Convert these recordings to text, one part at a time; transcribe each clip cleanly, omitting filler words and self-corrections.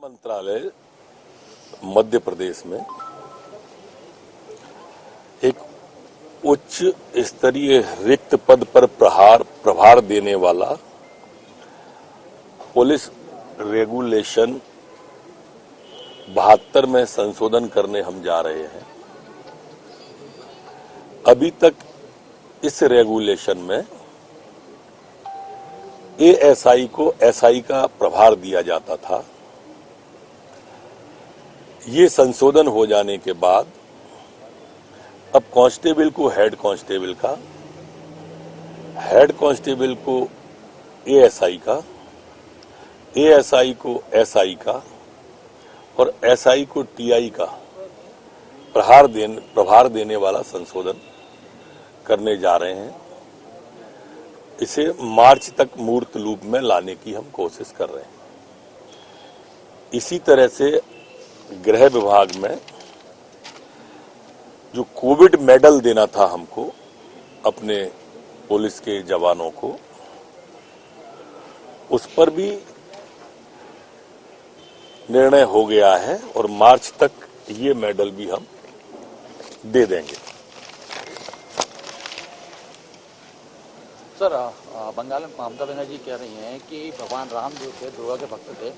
मंत्रालय मध्य प्रदेश में एक उच्च स्तरीय रिक्त पद पर प्रभार देने वाला पुलिस रेगुलेशन 72 में संशोधन करने हम जा रहे हैं। अभी तक इस रेगुलेशन में एएसआई को एसआई का प्रभार दिया जाता था। ये संशोधन हो जाने के बाद अब कांस्टेबल को हेड कांस्टेबल का, हेड कांस्टेबल को एएसआई का, एएसआई को एसआई का और एसआई को टीआई का प्रभार देने वाला संशोधन करने जा रहे हैं। इसे मार्च तक मूर्त रूप में लाने की हम कोशिश कर रहे हैं। इसी तरह से गृह विभाग में जो कोविड मेडल देना था हमको अपने पुलिस के जवानों को, उस पर भी निर्णय हो गया है और मार्च तक ये मेडल भी हम दे देंगे। सर, बंगाल में ममता बनर्जी कह रही हैं कि भगवान राम जो थे दुर्गा के भक्त थे,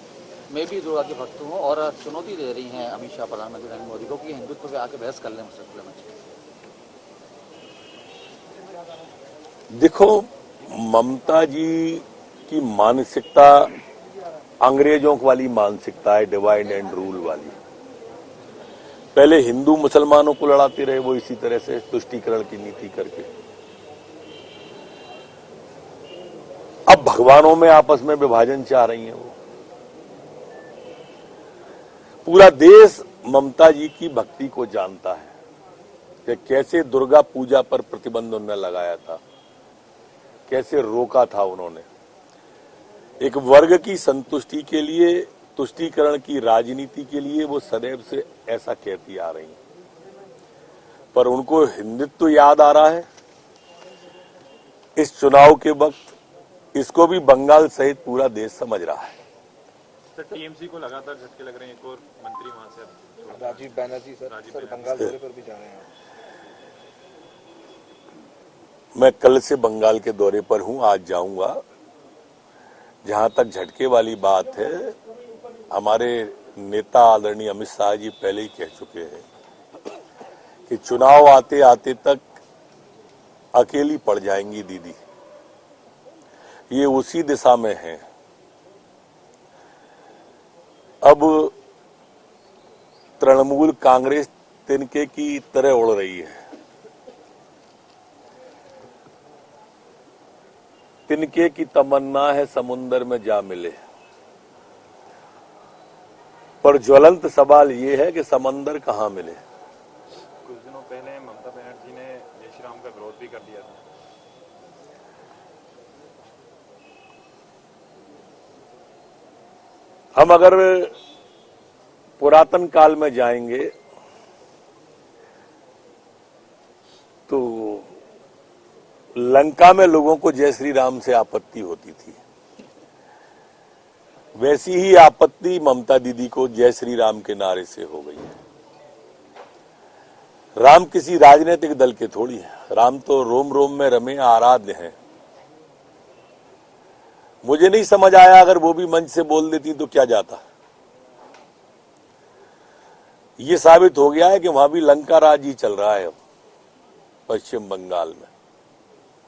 मैं भी दुर्गा के भक्त हूँ, और चुनौती दे रही हैं अमित शाह प्रधानमंत्री नरेंद्र मोदी को कि हिंदुत्व पे आके बहस कर लें मुझसे। देखो, ममता जी की मानसिकता अंग्रेजों वाली मानसिकता है, डिवाइड एंड रूल वाली। पहले हिंदू मुसलमानों को लड़ाते रहे वो इसी तरह से तुष्टीकरण की नीति करके। अब भगवानों में आपस में विभाजन चाह रही हैं वो। पूरा देश ममता जी की भक्ति को जानता है कि कैसे दुर्गा पूजा पर प्रतिबंध उन्होंने लगाया था, कैसे रोका था उन्होंने। एक वर्ग की संतुष्टि के लिए, तुष्टीकरण की राजनीति के लिए वो सदैव से ऐसा कहती आ रही हैं, पर उनको हिंदुत्व याद आ रहा है। इस चुनाव के वक्त इसको भी बंगाल सहित पूरा देश समझ रहा है। सर, टीएमसी को लगातार झटके लग रहे हैं। एक और मंत्री वहां से राजीव बैनर्जी सर बंगाल दौरे पर भी जा रहे हैं। मैं कल से बंगाल के दौरे पर हूं, आज जाऊंगा। जहां तक झटके वाली बात है, हमारे नेता आदरणीय अमित शाह जी पहले ही कह चुके हैं कि चुनाव आते आते तक अकेली पड़ जाएंगी दीदी। ये उसी दिशा में है। अब तृणमूल कांग्रेस तिनके की तरह उड़ रही है। तिनके की तमन्ना है समुंदर में जा मिले, पर ज्वलंत सवाल ये है कि समंदर कहां मिले। कुछ दिनों पहले ममता बनर्जी ने जय श्री राम का विरोध भी कर दिया था। हम अगर पुरातन काल में जाएंगे तो लंका में लोगों को जय श्री राम से आपत्ति होती थी। वैसी ही आपत्ति ममता दीदी को जय श्री राम के नारे से हो गई है। राम किसी राजनीतिक दल के थोड़ी है। राम तो रोम रोम में रमे आराध्य हैं। मुझे नहीं समझ आया, अगर वो भी मंच से बोल देती तो क्या जाता। ये साबित हो गया है कि वहां भी लंका राज ही चल रहा है पश्चिम बंगाल में।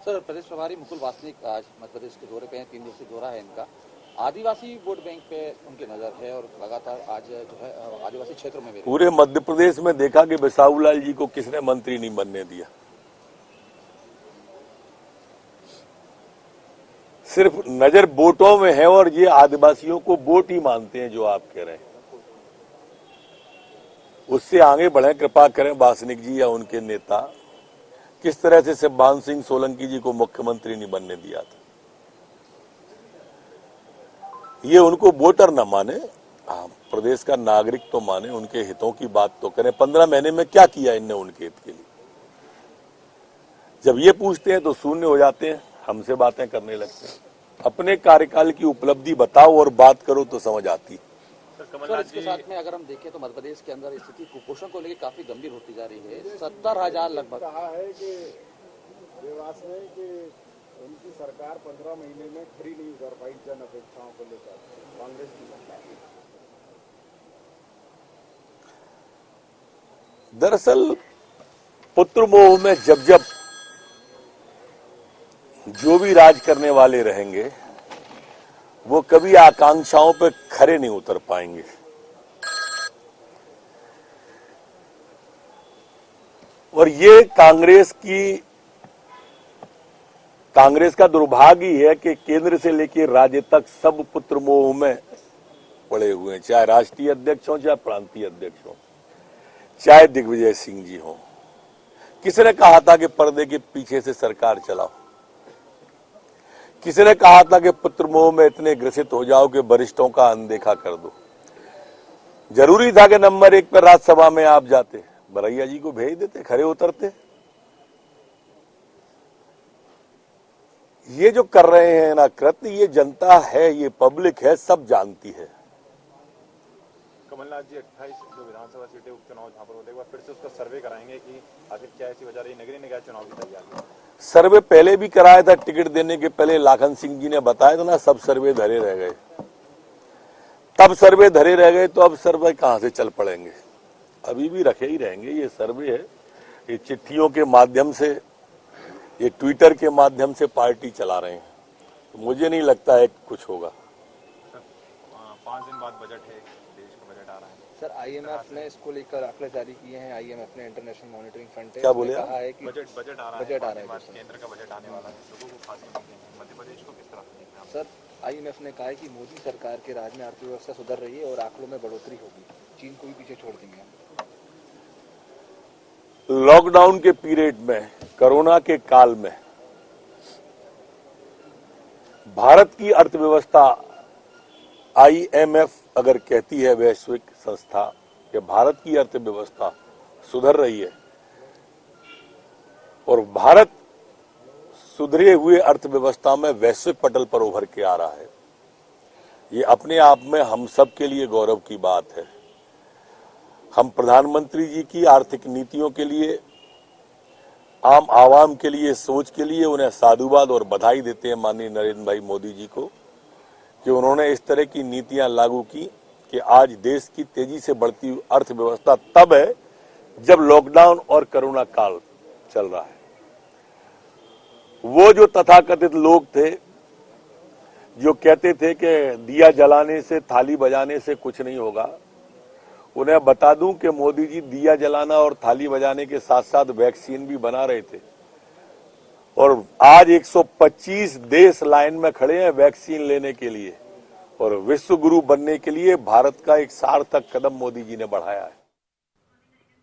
सर, प्रदेश प्रभारी मुकुल वासनिक आज मध्य प्रदेश के दौरे पे हैं, 3 दिवसीय दौरा है इनका। आदिवासी वोट बैंक पे उनकी नजर है और लगातार आज जो है आदिवासी क्षेत्रों में पूरे मध्य प्रदेश में देखा कि बिसाहूलाल जी को किसने मंत्री नहीं बनने दिया। सिर्फ नजर वोटों में है और ये आदिवासियों को वोट ही मानते हैं जो आप कह रहे हैं। उससे आगे बढ़े, कृपा करें वासनिक जी या उनके नेता। किस तरह से शिवपाल सिंह सोलंकी जी को मुख्यमंत्री नहीं बनने दिया था। ये उनको वोटर न माने, प्रदेश का नागरिक तो माने, उनके हितों की बात तो करें। 15 महीने में क्या किया इनने उनके हित के लिए। जब ये पूछते हैं तो शून्य हो जाते हैं, हमसे बातें करने लगते हैं। अपने कार्यकाल की उपलब्धि बताओ और बात करो तो समझ आती है। सर इसके साथ में अगर हम देखें तो मध्य प्रदेश के अंदर स्थिति कुपोषण को लेकर काफी गंभीर होती जा रही है। 70,000 लगभग कहा है कि देवास में कि उनकी सरकार 15 महीने में खड़ी नहीं कर पाई जन अपेक्षाओं को लेकर कांग्रेस की सरकार। दरअसल पुत्र मोह में जब जब जो भी राज करने वाले रहेंगे वो कभी आकांक्षाओं पे खरे नहीं उतर पाएंगे। और ये कांग्रेस का दुर्भाग्य है कि केंद्र से लेकर राज्य तक सब पुत्र मोह में पड़े हुए हैं, चाहे राष्ट्रीय अध्यक्ष हो चाहे प्रांतीय अध्यक्ष हो, चाहे दिग्विजय सिंह जी हो। किसी कहा था कि पर्दे के पीछे से सरकार चलाओ, किसी ने कहा था कि पुत्र मोह में इतने ग्रसित हो जाओ कि वरिष्ठों का अनदेखा कर दो। जरूरी था कि नंबर 1 पर राज्यसभा में आप जाते, बरैया जी को भेज देते, खरे उतरते। ये जो कर रहे हैं ना कृत्य, ये जनता है, ये पब्लिक है, सब जानती है। कमलनाथ जी 28 जो विधानसभा सीटें उपचुनाव जहां पर होते एक बार फिर से उसका सर्वे कराएंगे कि आखिर क्या ऐसी वजह रही नगरीय निकाय चुनाव की तैयारी। सर्वे पहले भी कराया था, टिकट देने के पहले लाखन सिंह जी ने बताया था ना, सब सर्वे धरे रह गए। तब सर्वे धरे रह गए तो अब सर्वे कहां से चल पड़ेंगे। अभी भी रखे ही रहेंगे। ये सर्वे है, ये चिट्ठियों के माध्यम से, ये ट्विटर के माध्यम से पार्टी चला रहे हैं। तो मुझे नहीं लगता है कुछ होगा। 5 दिन बाद बजट है, देश का बजट आ रहा है। सर आईएमएफ ने इसको लेकर आंकड़े जारी किए हैं। आईएमएफ ने इंटरनेशनल मॉनिटरिंग फंड क्या बोले कहा है कि बजट आ रहा है, केंद्र का बजट आने वाला है, लोगों को खास मध्य प्रदेश को किस तरह से देखना है? सर आईएमएफ ने कहा है कि मोदी सरकार के राज में अर्थव्यवस्था सुधर रही है और आंकड़ों में बढ़ोतरी होगी, चीन को भी पीछे छोड़ देंगे। लॉकडाउन के पीरियड में, कोरोना के काल में भारत की अर्थव्यवस्था, आईएमएफ अगर कहती है, वैश्विक संस्था, कि भारत की अर्थव्यवस्था सुधर रही है और भारत सुधरे हुए अर्थव्यवस्था में वैश्विक पटल पर उभर के आ रहा है, ये अपने आप में हम सब के लिए गौरव की बात है। हम प्रधानमंत्री जी की आर्थिक नीतियों के लिए, आम आवाम के लिए, सोच के लिए उन्हें साधुवाद और बधाई देते हैं माननीय नरेंद्र भाई मोदी जी को, कि उन्होंने इस तरह की नीतियां लागू की कि आज देश की तेजी से बढ़ती हुई अर्थव्यवस्था तब है जब लॉकडाउन और कोरोना काल चल रहा है। वो जो तथाकथित लोग थे जो कहते थे कि दिया जलाने से, थाली बजाने से कुछ नहीं होगा, उन्हें बता दूं कि मोदी जी दिया जलाना और थाली बजाने के साथ साथ वैक्सीन भी बना रहे थे और आज 125 देश लाइन में खड़े हैं वैक्सीन लेने के लिए और विश्व गुरु बनने के लिए भारत का एक सार्थक कदम मोदी जी ने बढ़ाया है।